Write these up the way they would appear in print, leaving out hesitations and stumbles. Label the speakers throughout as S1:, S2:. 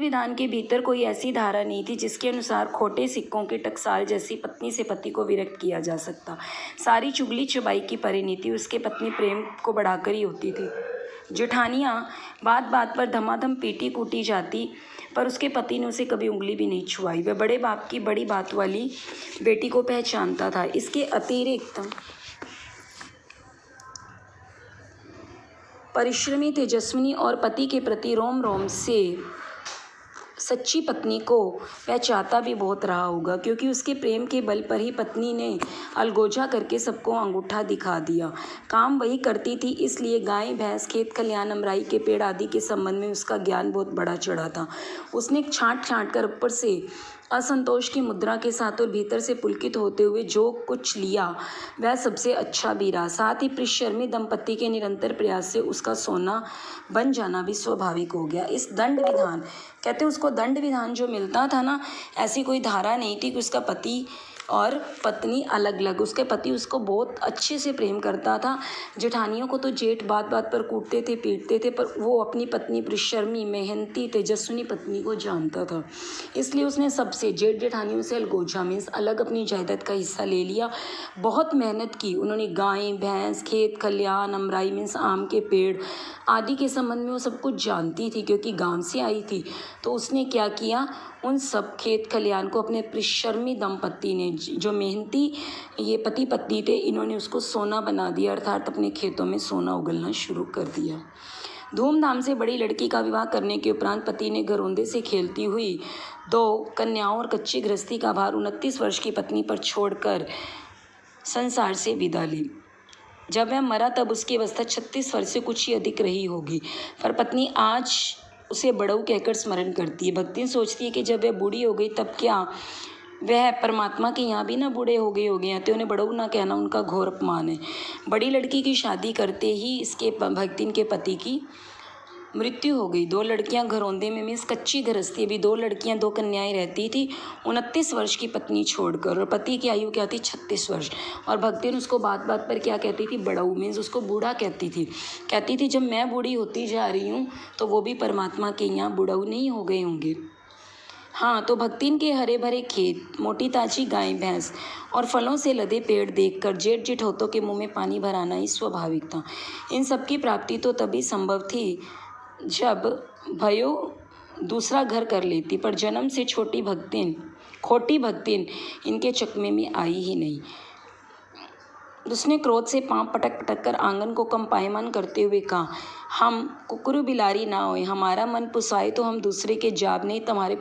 S1: विधान के भीतर कोई ऐसी धारा नहीं थी जिसके अनुसार खोटे सिक्कों के टकसाल जैसी पत्नी से पति को विरक्त किया जा सकता। सारी चुगली चबाई की परिणति उसके पत्नी प्रेम को बढ़ाकर ही होती थी। जेठानियाँ बात बात पर धमाधम पीटी कूटी जाती, पर उसके पति ने उसे कभी उंगली भी नहीं छुआई। वह बड़े बाप की बड़ी बात वाली बेटी को पहचानता था। इसके अतिरिक्त परिश्रमी, तेजस्विनी और पति के प्रति रोम रोम से सच्ची पत्नी को वह चाहता भी बहुत रहा होगा, क्योंकि उसके प्रेम के बल पर ही पत्नी ने अलगोजा करके सबको अंगूठा दिखा दिया। काम वही करती थी, इसलिए गाय भैंस, खेत खलिहान, अमराई के पेड़ आदि के संबंध में उसका ज्ञान बहुत बड़ा चढ़ा था। उसने छांट छांट कर ऊपर से असंतोष की मुद्रा के साथ और भीतर से पुलकित होते हुए जो कुछ लिया वह सबसे अच्छा भी रहा। साथ ही परिश्रमी दंपति के निरंतर प्रयास से उसका सोना बन जाना भी स्वाभाविक हो गया। इस दंड विधान, कहते उसको दंड विधान जो मिलता था ना, ऐसी कोई धारा नहीं थी कि उसका पति और पत्नी अलग अलग। उसके पति उसको बहुत अच्छे से प्रेम करता था। जेठानियों को तो जेठ बात बात पर कूटते थे, पीटते थे, पर वो अपनी पत्नी परिश्रमी, मेहनती, तेजस्विनी पत्नी को जानता था। इसलिए उसने सबसे जेठ जेठानियों से अलगोजा मीन्स अलग अपनी जायदाद का हिस्सा ले लिया। बहुत मेहनत की उन्होंने। गाय भैंस, खेत खलिहान, अमराई मीन्स आम के पेड़ आदि के संबंध में वो सब कुछ जानती थी, क्योंकि गांव से आई थी। तो उसने क्या किया, उन सब खेत खलिहान को अपने परिश्रमी दंपति ने, जो मेहनती ये पति पत्नी थे, इन्होंने उसको सोना बना दिया, अर्थात अपने खेतों में सोना उगलना शुरू कर दिया। धूमधाम से बड़ी लड़की का विवाह करने के उपरांत पति ने घरौंदे से खेलती हुई 2 कन्याओं और कच्ची गृहस्थी का भार 29 वर्ष की पत्नी पर छोड़कर संसार से विदा ली। जब वह मरा तब उसकी अवस्था 36 वर्ष से कुछ ही अधिक रही होगी, पर पत्नी आज उसे बड़ऊ कहकर स्मरण करती है। भक्ति सोचती है कि जब वह बूढ़ी हो गई तब क्या वह परमात्मा के यहाँ भी ना बूढ़े हो गए हैं, तो उन्हें बड़ऊ ना कहना उनका घोर अपमान है। बड़ी लड़की की शादी करते ही इसके भक्तिन के पति की मृत्यु हो गई। 2 लड़कियां घरौंदे में मीन्स कच्ची गृहस्थी, अभी 2 लड़कियां 2 कन्याएं रहती थी 29 वर्ष की पत्नी छोड़कर, और पति की आयु क्या थी 36 वर्ष। और भक्तिन उसको बात बात पर क्या कहती थी, बड़ऊ मीन्स उसको बूढ़ा कहती थी जब मैं बूढ़ी होती जा रही हूँ तो वो भी परमात्मा के यहाँ बूढ़ऊ नहीं हो गए होंगे। हाँ, तो भक्तिन के हरे भरे खेत, मोटी ताजी गाय भैंस और फलों से लदे पेड़ देखकर जेठ जेठोतों के मुंह में पानी भराना ही स्वाभाविक था। इन सब की प्राप्ति तो तभी संभव थी जब भयो दूसरा घर कर लेती, पर जन्म से खोटी भक्तिन इनके चकमे में आई ही नहीं। उसने क्रोध से पांव पटक पटक कर आंगन को कंपायमान करते हुए कहा, हम कुकुरु बिलारी ना होए, हमारा मन पुसाए तो हम दूसरे के जाब नहीं, तुम्हारे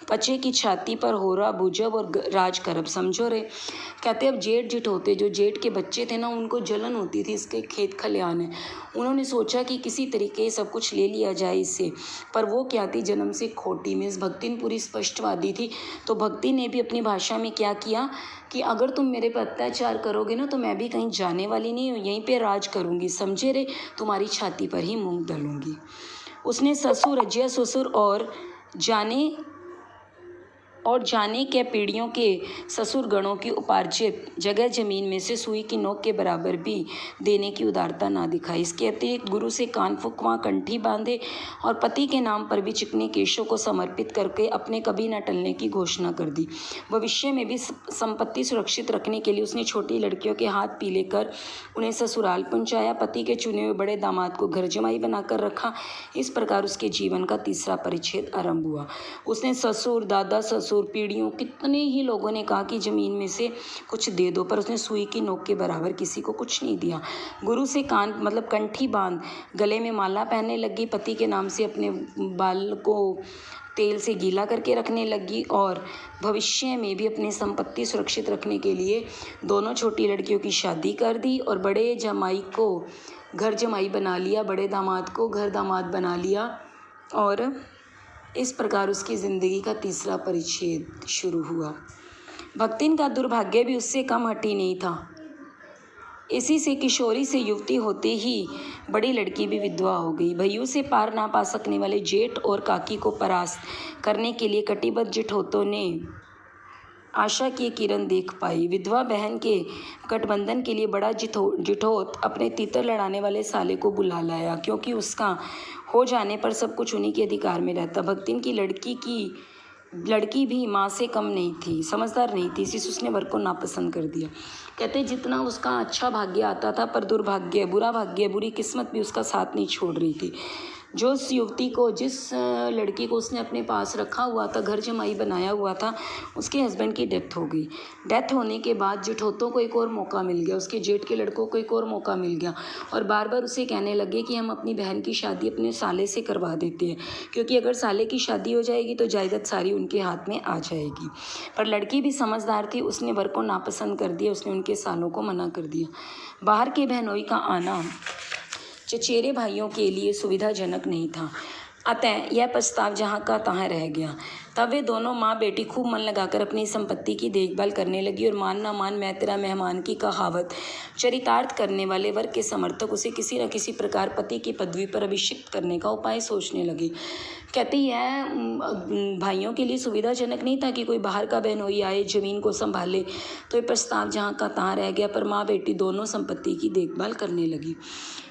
S1: पचे की छाती पर हो रहा बुझब और राज करब, समझो रे। कहते अब जेठ जेठोते, जो जेठ के बच्चे थे ना, उनको जलन होती थी इसके खेत खलिहान है। उन्होंने सोचा कि किसी तरीके सब कुछ ले लिया जाए इससे, पर वो क्या थी, जन्म से खोटी मीन्स भक्तिन पूरी स्पष्टवादी थी। तो भक्ति ने भी अपनी भाषा में क्या किया कि अगर तुम मेरे पर अत्याचार करोगे ना तो मैं भी कहीं जाने वाली नहीं हूँ, यहीं पे राज करूँगी, समझे रे, तुम्हारी छाती पर ही मूंग दलूँगी। उसने ससुर, अजय ससुर और जाने के पीढ़ियों के ससुर गणों की उपार्जित जगह जमीन में से सुई की नोक के बराबर भी देने की उदारता ना दिखाई। इसके अतिरिक्त गुरु से कान फुकवा कंठी बांधे और पति के नाम पर भी चिकने केशों को समर्पित करके अपने कभी न टलने की घोषणा कर दी। भविष्य में भी संपत्ति सुरक्षित रखने के लिए उसने छोटी लड़कियों के हाथ पीले कर उन्हें ससुराल पहुँचाया। पति के चुने हुए बड़े दामाद को घर जमाई बनाकर रखा। इस प्रकार उसके जीवन का तीसरा परिच्छेद आरंभ हुआ। उसने ससुर, दादा ससुर, पीढ़ियों, कितने ही लोगों ने कहा कि जमीन में से कुछ दे दो, पर उसने सुई की नोक के बराबर किसी को कुछ नहीं दिया। गुरु से कान मतलब कंठी बांध गले में माला पहनने लगी। पति के नाम से अपने बाल को तेल से गीला करके रखने लगी और भविष्य में भी अपनी संपत्ति सुरक्षित रखने के लिए दोनों छोटी लड़कियों की शादी कर दी और बड़े जमाई को घर जमाई बना लिया, बड़े दामाद को घर दामाद बना लिया। और इस प्रकार उसकी ज़िंदगी का तीसरा परिच्छेद शुरू हुआ। भक्तिन का दुर्भाग्य भी उससे कम हटी नहीं था। इसी से किशोरी से युवती होते ही बड़ी लड़की भी विधवा हो गई। भैयू से पार ना पा सकने वाले जेठ और काकी को परास्त करने के लिए कटिबद्ध जेठोतों ने आशा की किरण देख पाई। विधवा बहन के गठबंधन के लिए बड़ा जिठोत अपने तीतर लड़ाने वाले साले को बुला लाया, क्योंकि उसका हो जाने पर सब कुछ उन्हीं के अधिकार में रहता। भक्तिन की लड़की भी माँ से कम नहीं थी, समझदार नहीं थी, इसीलिए उसने वर को नापसंद कर दिया। कहते जितना उसका अच्छा भाग्य आता था, पर दुर्भाग्य, बुरा भाग्य, बुरी किस्मत भी उसका साथ नहीं छोड़ रही थी। जिस लड़की को उसने अपने पास रखा हुआ था, घर जमाई बनाया हुआ था, उसके हस्बैंड की डेथ हो गई। डेथ होने के बाद जेठोतों को एक और मौका मिल गया, उसके जेठ के लड़कों को एक और मौका मिल गया, और बार बार उसे कहने लगे कि हम अपनी बहन की शादी अपने साले से करवा देते हैं, क्योंकि अगर साले की शादी हो जाएगी तो जायदाद सारी उनके हाथ में आ जाएगी। पर लड़की भी समझदार थी, उसने वर को नापसंद कर दिया, उसने उनके सालों को मना कर दिया। बाहर के बहनोई का आना चचेरे भाइयों के लिए सुविधाजनक नहीं था, अतः यह प्रस्ताव जहाँ का तहाँ रह गया। तब वे दोनों माँ बेटी खूब मन लगाकर अपनी संपत्ति की देखभाल करने लगी, और मान ना मान मैं तेरा मेहमान की कहावत चरितार्थ करने वाले वर्ग के समर्थक उसे किसी न किसी प्रकार पति की पदवी पर अभिषिक्त करने का उपाय सोचने लगे। कहती है भाइयों के लिए सुविधाजनक नहीं था कि कोई बाहर का बहनोई आए, जमीन को संभाले, तो ये प्रस्ताव जहाँ का तहाँ रह गया, पर माँ बेटी दोनों संपत्ति की देखभाल करने लगी।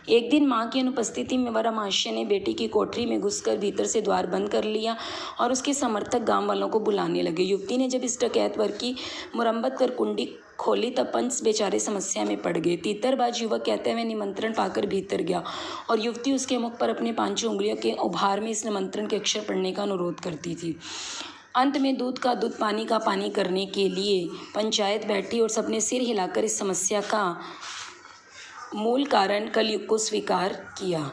S1: एक दिन माँ की अनुपस्थिति में वरमाश्य ने बेटी की कोठरी में घुसकर भीतर से द्वार बंद कर लिया और उसके समर्थक गांव वालों को बुलाने लगे। युवती ने जब इस डकैत वर्ग की मुरम्मत कर कुंडी खोली तब पंच बेचारे समस्या में पड़ गए। तीतरबाज युवक कहते हुए निमंत्रण पाकर भीतर गया और युवती उसके मुख पर अपने 5 उंगलियों के उभार में इस निमंत्रण के अक्षर पढ़ने का अनुरोध करती थी। अंत में दूध का दूध, पानी का पानी करने के लिए पंचायत बैठी और सबने सिर हिलाकर इस समस्या का मूल कारण कलयुग को स्वीकार किया।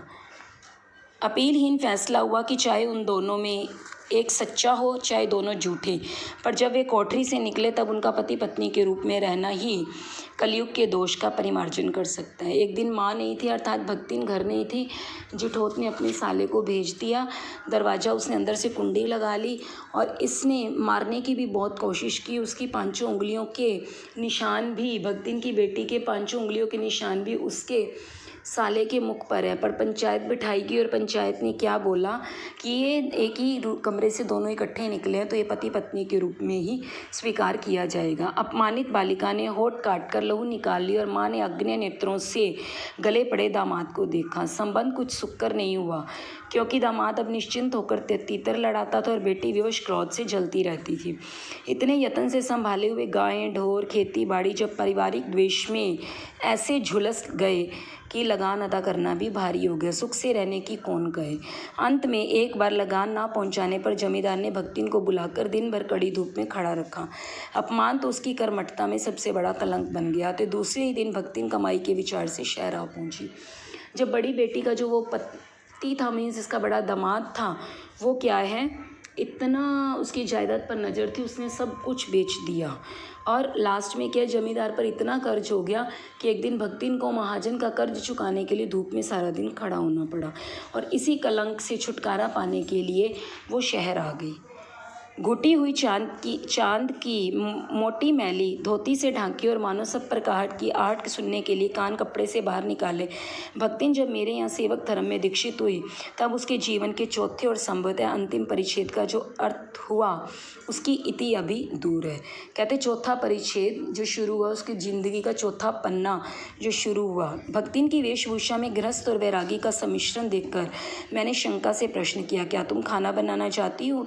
S1: अपीलहीन फैसला हुआ कि चाहे उन दोनों में एक सच्चा हो, चाहे दोनों झूठे, पर जब वे कोठरी से निकले तब उनका पति पत्नी के रूप में रहना ही कलयुग के दोष का परिमार्जन कर सकता है। एक दिन माँ नहीं थी, अर्थात भक्तिन घर नहीं थी। जिठोत ने अपने साले को भेज दिया। दरवाज़ा उसने अंदर से कुंडी लगा ली और इसने मारने की भी बहुत कोशिश की। उसकी 5 उंगलियों के निशान भी, भक्तिन की बेटी के 5 उंगलियों के निशान भी उसके साले के मुख पर है। पर पंचायत बिठाई गई और पंचायत ने क्या बोला कि ये एक ही कमरे से दोनों इकट्ठे निकले हैं, तो ये पति पत्नी के रूप में ही स्वीकार किया जाएगा। अपमानित बालिका ने होठ काट कर लहू निकाल ली और माँ ने अग्नि नेत्रों से गले पड़े दामाद को देखा। संबंध कुछ सुखकर नहीं हुआ, क्योंकि दामाद अब निश्चिंत होकर तीतर लड़ाता था और बेटी विवश क्रोध से जलती रहती थी। इतने यत्न से संभाले हुए गायें, ढोर, खेती बाड़ी जब पारिवारिक द्वेष में ऐसे झुलस गए कि लगान अदा करना भी भारी हो गया। सुख से रहने की कौन कहे। अंत में एक बार लगान ना पहुंचाने पर जमींदार ने भक्तिन को बुलाकर दिन भर कड़ी धूप में खड़ा रखा। अपमान तो उसकी कर्मठता में सबसे बड़ा कलंक बन गया। तो दूसरे ही दिन भक्तिन कमाई के विचार से शहर आ पहुंची। जब बड़ी बेटी का जो वो पति था, मीन्स इसका बड़ा दामाद था, वो क्या है, इतना उसकी जायदाद पर नज़र थी, उसने सब कुछ बेच दिया और लास्ट में क्या, जमींदार पर इतना कर्ज हो गया कि एक दिन भक्तिन को महाजन का कर्ज चुकाने के लिए धूप में सारा दिन खड़ा होना पड़ा। और इसी कलंक से छुटकारा पाने के लिए वो शहर आ गई। घुटी हुई चांद की मोटी मैली धोती से ढांकी और मानो सब प्रकाहट की आहट सुनने के लिए कान कपड़े से बाहर निकाले। भक्तिन जब मेरे यहाँ सेवक धर्म में दीक्षित हुई तब उसके जीवन के चौथे और संभवतः अंतिम परिच्छेद का जो अर्थ हुआ उसकी इति अभी दूर है। कहते चौथा परिच्छेद जो शुरू हुआ, उसकी ज़िंदगी का चौथा पन्ना जो शुरू हुआ। भक्तिन की वेशभूषा में गृहस्थ और वैरागी का सम्मिश्रण देखकर मैंने शंका से प्रश्न किया, क्या तुम खाना बनाना चाहती हो?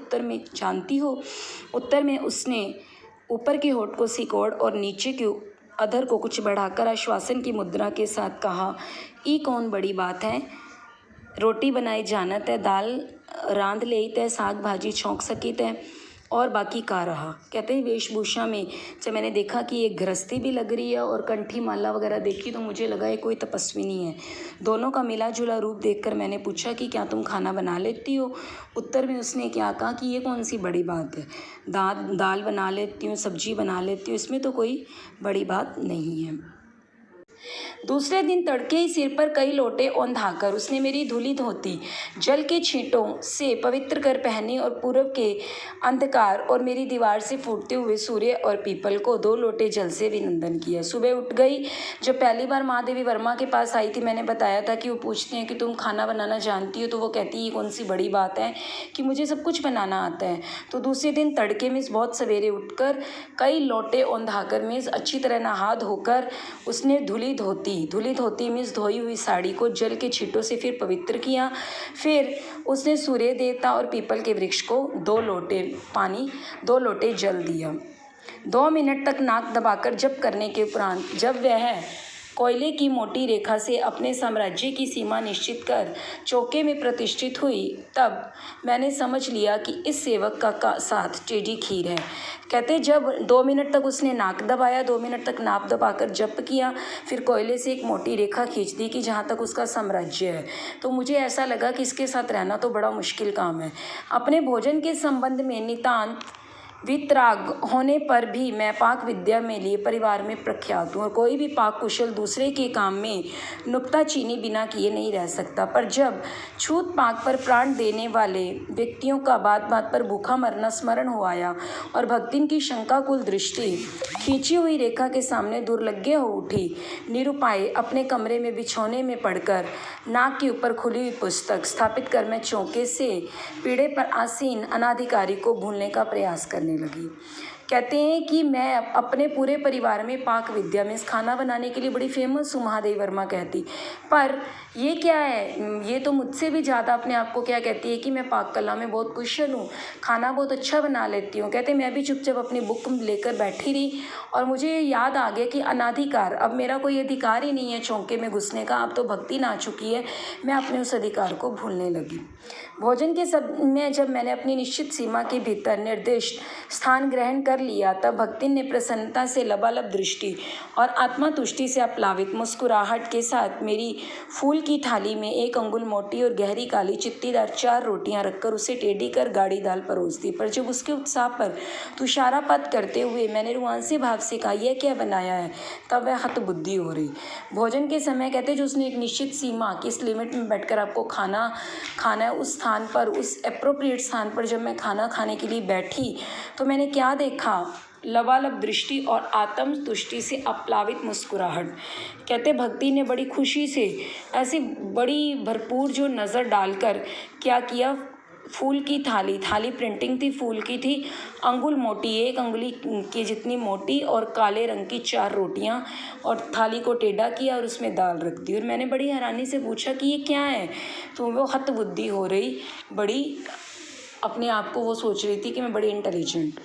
S1: उत्तर में उसने ऊपर के होठ को सिकोड़ और नीचे के अधर को कुछ बढ़ाकर आश्वासन की मुद्रा के साथ कहा, ई कौन बड़ी बात है, रोटी बनाई जानत है, दाल रांध लेत है, साग भाजी छौंक सकित है और बाकी का रहा। कहते हैं वेशभूषा में जब मैंने देखा कि ये गृहस्थी भी लग रही है और कंठी माला वगैरह देखी तो मुझे लगा ये कोई तपस्विनी है। दोनों का मिला जुला रूप देखकर मैंने पूछा कि क्या तुम खाना बना लेती हो? उत्तर में उसने क्या कहा कि ये कौन सी बड़ी बात है, दाल बना लेती हूँ, सब्जी बना लेती हूँ, इसमें तो कोई बड़ी बात नहीं है। दूसरे दिन तड़के ही सिर पर कई लोटे औंधाकर उसने मेरी धूली धोती जल के छींटों से पवित्र कर पहनी और पूर्व के अंधकार और मेरी दीवार से फूटते हुए सूर्य और पीपल को 2 लोटे जल से अभिनंदन किया। सुबह उठ गई। जब पहली बार महादेवी वर्मा के पास आई थी, मैंने बताया था कि वो पूछते हैं कि तुम खाना बनाना जानती हो, तो वो कहती है ये कौन सी बड़ी बात है कि मुझे सब कुछ बनाना आता है। तो दूसरे दिन तड़के में बहुत सवेरे उठकर कई लोटे औंधाकर में अच्छी तरह नहा धोकर उसने धुली धोती मीन्स धोई हुई साड़ी को जल के छींटों से फिर पवित्र किया। फिर उसने सूर्य देवता और पीपल के वृक्ष को 2 लोटे पानी 2 लोटे जल दिया। 2 मिनट तक नाक दबाकर जप करने के उपरांत जब वह कोयले की मोटी रेखा से अपने साम्राज्य की सीमा निश्चित कर चौके में प्रतिष्ठित हुई, तब मैंने समझ लिया कि इस सेवक का साथ टेढ़ी खीर है। कहते जब 2 मिनट तक उसने नाक दबाया, 2 मिनट तक नाक दबाकर जप किया, फिर कोयले से एक मोटी रेखा खींच दी कि जहाँ तक उसका साम्राज्य है, तो मुझे ऐसा लगा कि इसके साथ रहना तो बड़ा मुश्किल काम है। अपने भोजन के संबंध में नितांत वितराग होने पर भी मैं पाक विद्या में लिए परिवार में प्रख्यात हूँ और कोई भी पाक कुशल दूसरे के काम में नुक्ताचीनी बिना किए नहीं रह सकता। पर जब छूत पाक पर प्राण देने वाले व्यक्तियों का बात बात पर भूखा मरना स्मरण हो आया और भक्तिन की शंकाकुल दृष्टि खींची हुई रेखा के सामने दुर्लज्ञ हो उठी, निरुपाय अपने कमरे में बिछौने में पड़कर नाक के ऊपर खुली हुई पुस्तक स्थापित कर मैं चौके से पीढ़े पर आसीन अनाधिकारी को भूलने का प्रयास करने लगी। कहते हैं कि मैं अपने पूरे परिवार में पाक विद्या में खाना बनाने के लिए बड़ी फेमस हूँ, महादेवी वर्मा कहती। पर ये क्या है, ये तो मुझसे भी ज़्यादा अपने आप को क्या कहती है कि मैं पाक कला में बहुत कुशल हूँ, खाना बहुत अच्छा बना लेती हूँ। कहते मैं भी चुपचाप अपनी बुक लेकर बैठी रही और मुझे याद आ गया कि अनाधिकार, अब मेरा कोई अधिकार ही नहीं है चौके में घुसने का, अब तो भक्ति ना चुकी है। मैं अपने उस अधिकार को भूलने लगी। भोजन के सब में जब मैंने अपनी निश्चित सीमा के भीतर निर्दिष्ट स्थान ग्रहण कर लिया, तब भक्तिन ने प्रसन्नता से लबालब दृष्टि और आत्मा तुष्टि से अपलावित मुस्कुराहट के साथ मेरी फूल की थाली में 1 अंगुल मोटी और गहरी काली चित्तीदार 4 रोटियां रखकर उसे टेढ़ी कर गाढ़ी दाल परोस दी। पर जब उसके उत्साह पर तुषारापात करते हुए मैंने रुआंसे भाव से कहा यह क्या बनाया है, तब वह हतबुद्धि हो रही। भोजन के समय कहते जो उसने एक निश्चित सीमा किस लिमिट में बैठकर आपको खाना है, उस स्थान पर, उस एप्रोप्रिएट स्थान पर जब मैं खाना खाने के लिए बैठी तो मैंने क्या देखा, लबालब दृष्टि और आत्म तुष्टि से अपलावित मुस्कुराहट। कहते भक्ति ने बड़ी खुशी से ऐसी बड़ी भरपूर जो नज़र डालकर क्या किया, फूल की थाली प्रिंटिंग थी, फूल की थी, अंगुल मोटी 1 अंगुली की जितनी मोटी और काले रंग की 4 रोटियां और थाली को टेढ़ा किया और उसमें दाल रख दी। और मैंने बड़ी हैरानी से पूछा कि ये क्या है, तो वो हतबुद्धि हो रही, बड़ी अपने आप को वो सोच रही थी कि मैं बड़ी इंटेलिजेंट।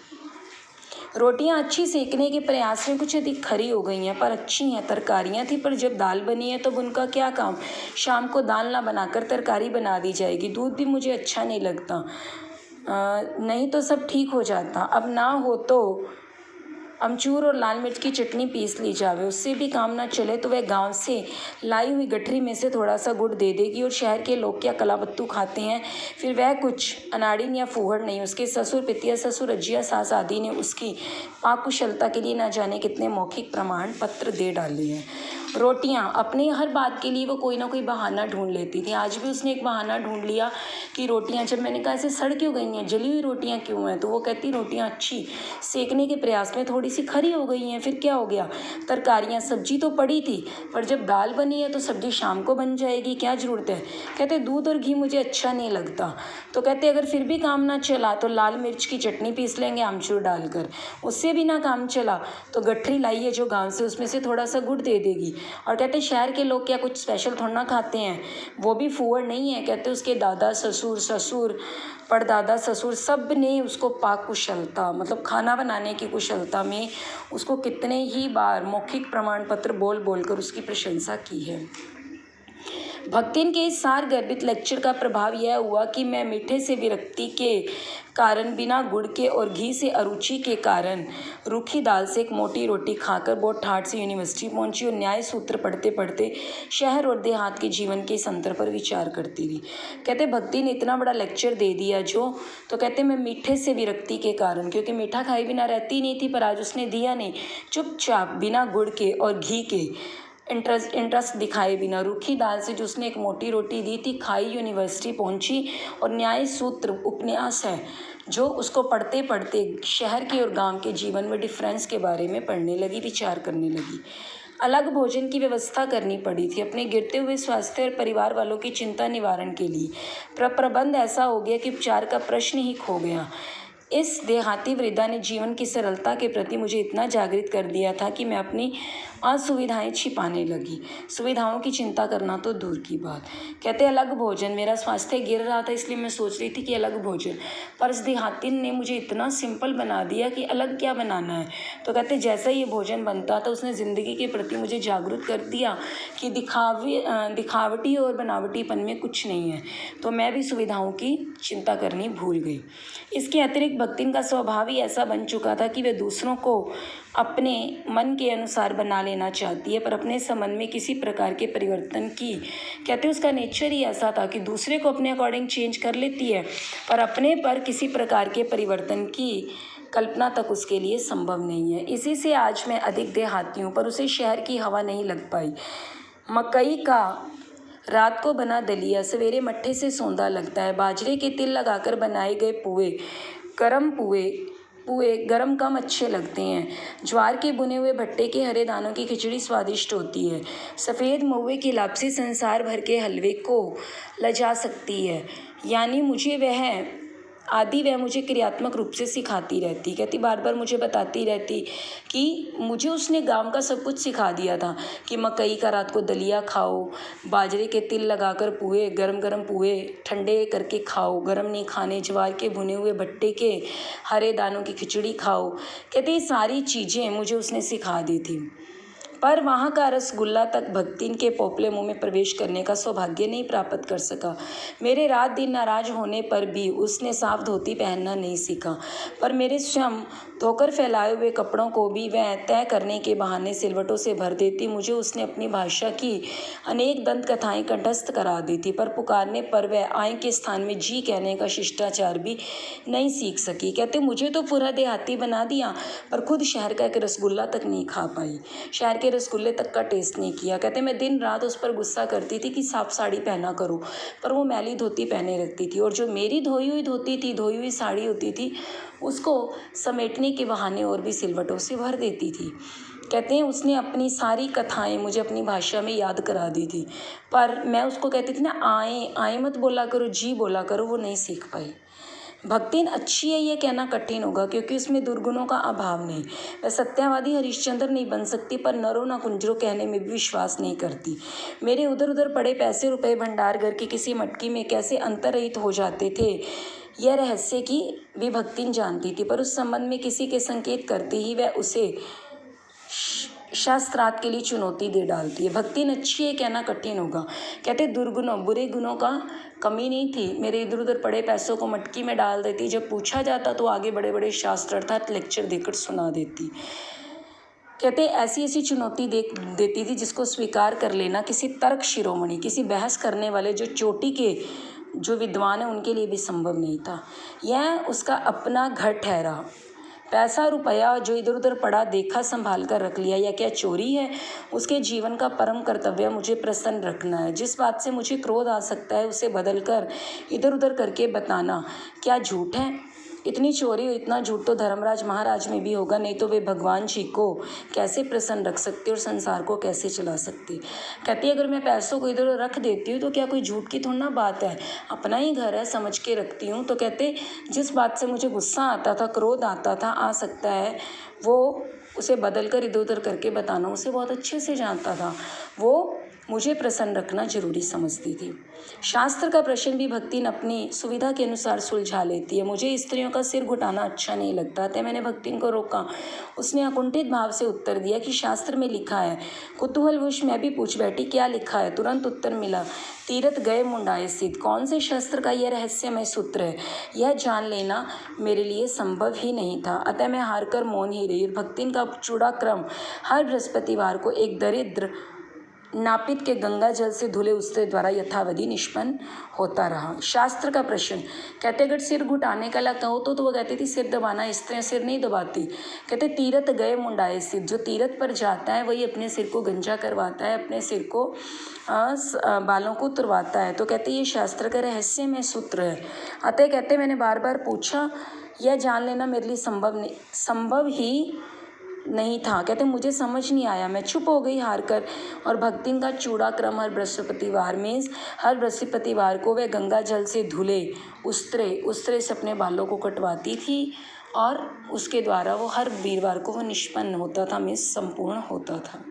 S1: रोटियां अच्छी सेकने के प्रयास में कुछ अधिक खरी हो गई हैं, पर अच्छी हैं। तरकारियां थी, पर जब दाल बनी है तब उनका क्या काम, शाम को दाल ना बनाकर तरकारी बना दी जाएगी। दूध भी मुझे अच्छा नहीं लगता, नहीं तो सब ठीक हो जाता। अब ना हो तो अमचूर और लाल मिर्च की चटनी पीस ली जावे, उससे भी काम ना चले तो वह गांव से लाई हुई गठरी में से थोड़ा सा गुड़ दे देगी। और शहर के लोग क्या कलापत्तू खाते हैं, फिर वह कुछ अनाड़िन या फूहड़ नहीं। उसके ससुर पितिया, ससुर अज्जिया, सास आदि ने उसकी पाककुशलता के लिए ना जाने कितने मौखिक प्रमाण पत्र दे डाले हैं। रोटियां, अपनी हर बात के लिए वो कोई ना कोई बहाना ढूंढ लेती थी। आज भी उसने एक बहाना ढूंढ लिया कि रोटियां, जब मैंने कहा ऐसे सड़ क्यों गई हैं, जली हुई रोटियां क्यों हैं, तो वो कहती रोटियां अच्छी सेकने के प्रयास में थोड़ी सी खरी हो गई हैं, फिर क्या हो गया, तरकारियां, सब्जी तो पड़ी थी, पर जब दाल बनी है तो सब्जी शाम को बन जाएगी, क्या ज़रूरत है। कहते दूध और घी मुझे अच्छा नहीं लगता, तो कहते अगर फिर भी काम ना चला तो लाल मिर्च की चटनी पीस लेंगे आमचूर डालकर। उससे भी ना काम चला तो गठरी लाई है जो गाँव से, उसमें से थोड़ा सा गुड़ दे देगी। और कहते शहर के लोग क्या कुछ स्पेशल थोड़ा ना खाते हैं, वो भी फूहड़ नहीं है। कहते उसके दादा ससुर परदादा ससुर सब ने उसको पाक कुशलता, मतलब खाना बनाने की कुशलता में उसको कितने ही बार मौखिक प्रमाण पत्र बोल कर उसकी प्रशंसा की है। भक्तिन के इस सार गर्भित लेक्चर का प्रभाव यह हुआ कि मैं मीठे से विरक्ति के कारण, बिना गुड़ के और घी से अरुचि के कारण रूखी दाल से एक मोटी रोटी खाकर बहुत ठाठ से यूनिवर्सिटी पहुंची और न्याय सूत्र पढ़ते पढ़ते शहर और देहात के जीवन के संतर पर विचार करती रही। कहते भक्ति ने इतना बड़ा लेक्चर दे दिया जो, तो कहते मैं मीठे से विरक्ति के कारण, क्योंकि मीठा खाए बिना रहती नहीं थी, पर आज उसने दिया नहीं, चुपचाप बिना गुड़ के और घी के इंटरेस्ट दिखाए बिना रूखी दाल से जो उसने एक मोटी रोटी दी थी खाई, यूनिवर्सिटी पहुंची और न्याय सूत्र उपन्यास है जो उसको पढ़ते पढ़ते शहर के और गांव के जीवन में डिफरेंस के बारे में पढ़ने लगी, विचार करने लगी। अलग भोजन की व्यवस्था करनी पड़ी थी अपने गिरते हुए स्वास्थ्य और परिवार वालों की चिंता निवारण के लिए। प्रबंध ऐसा हो गया कि उपचार का प्रश्न ही खो गया। इस देहाती वृद्धा ने जीवन की सरलता के प्रति मुझे इतना जागृत कर दिया था कि मैं अपनी असुविधाएं छिपाने लगी। सुविधाओं की चिंता करना तो दूर की बात। कहते अलग भोजन, मेरा स्वास्थ्य गिर रहा था इसलिए मैं सोच रही थी कि अलग भोजन, पर इस देहाती ने मुझे इतना सिंपल बना दिया कि अलग क्या बनाना है। तो कहते जैसा ये भोजन बनता था उसने ज़िंदगी के प्रति मुझे जागरूक कर दिया कि दिखावटी और बनावटीपन में कुछ नहीं है। तो मैं भी सुविधाओं की चिंता करनी भूल गई। इसके अतिरिक्त भक्तिन का स्वभाव ही ऐसा बन चुका था कि वह दूसरों को अपने मन के अनुसार बना लेना चाहती है, पर अपने संबंध में किसी प्रकार के परिवर्तन की, कहते उसका नेचर ही ऐसा था कि दूसरे को अपने अकॉर्डिंग चेंज कर लेती है, पर अपने पर किसी प्रकार के परिवर्तन की कल्पना तक उसके लिए संभव नहीं है। इसी से आज मैं अधिक देहाती हूँ, पर उसे शहर की हवा नहीं लग पाई। मकई का रात को बना दलिया सवेरे मट्ठे से सौंधा लगता है। बाजरे के तिल लगाकर बनाए गए पुए गरम कम अच्छे लगते हैं। ज्वार के बुने हुए भट्टे के हरे दानों की खिचड़ी स्वादिष्ट होती है। सफ़ेद महुए की लापसी संसार भर के हलवे को लजा सकती है। यानी वह मुझे क्रियात्मक रूप से सिखाती रहती, कहती बार बार मुझे बताती रहती कि मुझे उसने गांव का सब कुछ सिखा दिया था कि मकई का रात को दलिया खाओ, बाजरे के तिल लगाकर पुए, गरम गरम पुए ठंडे करके खाओ, गरम नहीं खाने, ज्वार के भुने हुए भट्टे के हरे दानों की खिचड़ी खाओ। कहती ये सारी चीज़ें मुझे उसने सिखा दी थी, पर वहाँ का रसगुल्ला तक भक्तिन के पोपले मुंह में प्रवेश करने का सौभाग्य नहीं प्राप्त कर सका। मेरे रात दिन नाराज होने पर भी उसने साफ धोती पहनना नहीं सीखा, पर मेरे स्वयं धोकर फैलाए हुए कपड़ों को भी वह तय करने के बहाने सिलवटों से भर देती। मुझे उसने अपनी भाषा की अनेक दंत कथाएँ कंठस्थ करा दी थी, पर पुकारने पर वह आय के स्थान में जी कहने का शिष्टाचार भी नहीं सीख सकी। कहते मुझे तो पूरा देहाती बना दिया, पर खुद शहर का एक रसगुल्ला तक नहीं खा पाई, शहर के रसगुल्ले तक का टेस्ट नहीं किया। कहते मैं दिन रात उस पर गुस्सा करती थी कि साफ साड़ी पहना करो, पर वो मैली धोती पहने रखती थी, और जो मेरी धोई हुई साड़ी होती थी उसको समेटने के बहाने और भी सिलवटों से भर देती थी। कहते हैं उसने अपनी सारी कथाएं मुझे अपनी भाषा में याद करा दी थी, पर मैं उसको कहती थी ना आए मत बोला करो, जी बोला करो, वो नहीं सीख पाई। भक्तिन अच्छी है ये कहना कठिन होगा, क्योंकि उसमें दुर्गुणों का अभाव नहीं। वह सत्यावादी हरिश्चंद्र नहीं बन सकती, पर नरो ना कुंजरो कहने में भी विश्वास नहीं करती। मेरे उधर उधर पड़े पैसे रुपए भंडार घर की किसी मटकी में कैसे अंतर्रहित हो जाते थे, यह रहस्य की भी भक्तिन जानती थी, पर उस संबंध में किसी के संकेत करते ही वह उसे शास्त्रार्थ के लिए चुनौती दे डालती है। भक्तिन अच्छी है कहना कठिन होगा। कहते दुर्गुणों बुरे गुणों का कमी नहीं थी। मेरे इधर उधर पड़े पैसों को मटकी में डाल देती, जब पूछा जाता तो आगे बड़े बड़े शास्त्र अर्थात लेक्चर देकर सुना देती। कहते ऐसी ऐसी चुनौती देती थी जिसको स्वीकार कर लेना किसी तर्क शिरोमणि, किसी बहस करने वाले जो चोटी के जो विद्वान हैं उनके लिए भी संभव नहीं था। यह उसका अपना घर ठहरा। पैसा रुपया जो इधर उधर पड़ा देखा संभाल कर रख लिया, या क्या चोरी है? उसके जीवन का परम कर्तव्य मुझे प्रसन्न रखना है। जिस बात से मुझे क्रोध आ सकता है उसे बदल कर इधर उधर करके बताना क्या झूठ है? इतनी चोरी और इतना झूठ तो धर्मराज महाराज में भी होगा, नहीं तो वे भगवान जी को कैसे प्रसन्न रख सकते और संसार को कैसे चला सकते। कहती अगर मैं पैसों को इधर रख देती हूँ तो क्या कोई झूठ की थोड़ी ना बात है, अपना ही घर है समझ के रखती हूँ। तो कहते जिस बात से मुझे गुस्सा आता था, क्रोध आता था, आ सकता है, वो उसे बदल कर इधर उधर करके बताना उसे बहुत अच्छे से जानता था। वो मुझे प्रसन्न रखना जरूरी समझती थी। शास्त्र का प्रश्न भी भक्तिन अपनी सुविधा के अनुसार सुलझा लेती है। मुझे स्त्रियों का सिर घुटाना अच्छा नहीं लगता था। मैंने भक्तिन को रोका। उसने अकुंठित भाव से उत्तर दिया कि शास्त्र में लिखा है। कुतूहलवश मैं भी पूछ बैठी क्या लिखा है। तुरंत उत्तर मिला, तीरथ गए मुंडाए सिद्ध। कौन से शास्त्र का यह रहस्यमय सूत्र है, यह जान लेना मेरे लिए संभव ही नहीं था। अतः मैं हार कर मौन ही रही। भक्तिन का चूड़ाक्रम हर बृहस्पतिवार को एक दरिद्र नापित के गंगा जल से धुले उसके द्वारा यथावधि निष्पन्न होता रहा। शास्त्र का प्रश्न, कहते अगर सिर घुटाने का लगा हो तो वो कहती थी सिर दबाना, स्त्रियाँ सिर नहीं दबाती। कहते तीरथ गए मुंडाए सिर, जो तीरथ पर जाता है वही अपने सिर को गंजा करवाता है, अपने सिर को बालों को तुरवाता है। तो कहते ये शास्त्र का रहस्यमय सूत्र है। अतः कहते मैंने बार बार पूछा, यह जान लेना मेरे लिए संभव ही नहीं था। कहते मुझे समझ नहीं आया, मैं चुप हो गई हार कर। और भक्तिन का चूड़ाक्रम हर बृहस्पतिवार में हर बृहस्पतिवार को वह गंगा जल से धुले उस्त्रे से अपने बालों को कटवाती थी और उसके द्वारा वो हर वीरवार को वो निष्पन्न होता था, में संपूर्ण होता था।